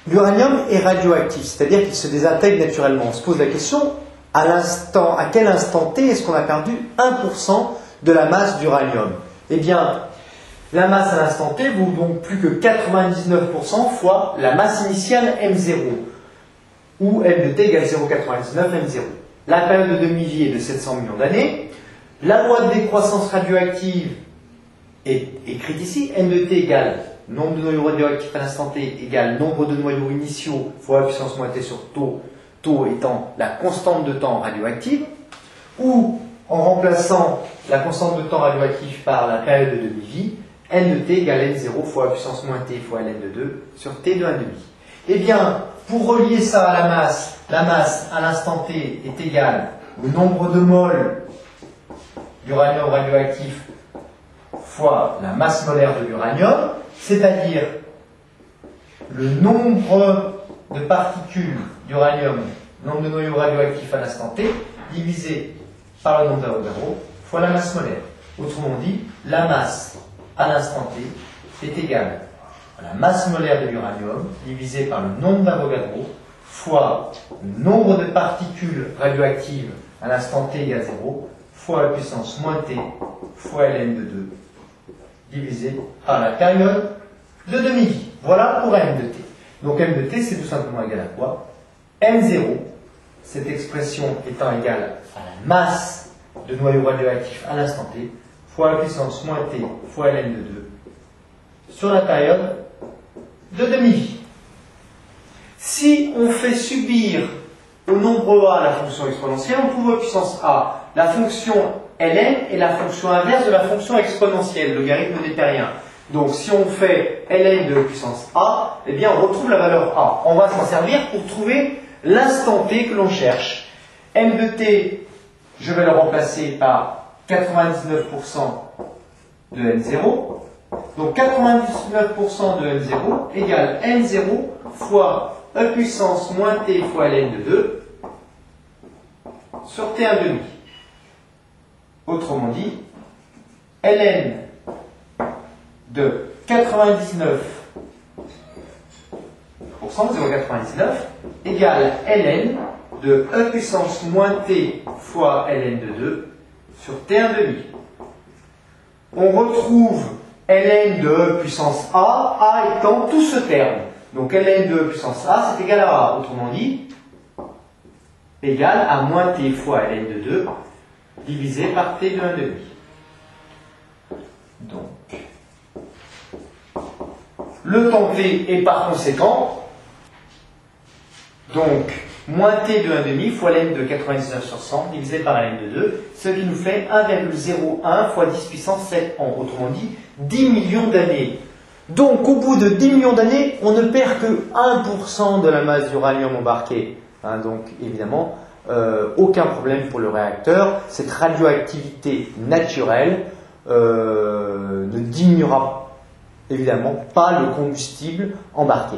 L'uranium est radioactif, c'est-à-dire qu'il se désintègre naturellement. On se pose la question, à quel instant T est-ce qu'on a perdu 1% de la masse d'uranium? Eh bien, la masse à l'instant T vaut donc plus que 99% fois la masse initiale M0, où M de T égale 0,99 M0. La période de demi-vie est de 700 millions d'années. La loi de décroissance radioactive est écrite ici. N de T égale nombre de noyaux radioactifs à l'instant T égale nombre de noyaux initiaux fois la puissance moins T sur taux, taux étant la constante de temps radioactive, ou en remplaçant la constante de temps radioactif par la période de demi-vie, N de T égale N0 fois la puissance moins T fois Ln de 2 sur T de 1,5. Eh bien, pour relier ça à la masse à l'instant T est égale au nombre de moles d'uranium radioactif fois la masse molaire de l'uranium, c'est-à-dire le nombre de particules d'uranium, nombre de noyaux radioactifs à l'instant T, divisé par le nombre d'Avogadro fois la masse molaire. Autrement dit, la masse à l'instant T est égale à la masse molaire de l'uranium divisé par le nombre d'Avogadro fois le nombre de particules radioactives à l'instant T égale 0 fois la puissance moins T fois Ln de 2 divisé par la période de demi-vie. Voilà pour M de T. Donc M de T, c'est tout simplement égal à quoi? M0, cette expression étant égale à la masse de noyaux radioactifs à l'instant T, fois la puissance moins T fois Ln de 2, sur la période de demi-vie. Si on fait subir au nombre A la fonction exponentielle, on trouve la puissance A. La fonction Ln est la fonction inverse de la fonction exponentielle, logarithme népérien. Donc si on fait Ln de puissance A, eh bien on retrouve la valeur A. On va s'en servir pour trouver l'instant T que l'on cherche. M de T, je vais le remplacer par 99% de N0. Donc 99% de N0 égale N0 fois E puissance moins T fois Ln de 2 sur T1,5. Autrement dit, Ln de 99%, 0,99, égale Ln de E puissance moins T fois Ln de 2 sur T1,5. On retrouve Ln de E puissance A étant tout ce terme. Donc Ln de E puissance A, c'est égal à A. Autrement dit, égal à moins T fois Ln de 2 divisé par T de 1,5. Donc, le temps T est par conséquent, donc, moins T de 1,5 fois Ln de 99 sur 100 divisé par Ln de 2, ce qui nous fait 1,01 fois 10 puissance 7 ans. Autrement dit, 10 millions d'années. Donc, au bout de 10 millions d'années, on ne perd que 1% de la masse d'uranium embarquée. Donc, évidemment, aucun problème pour le réacteur. Cette radioactivité naturelle ne diminuera évidemment pas le combustible embarqué.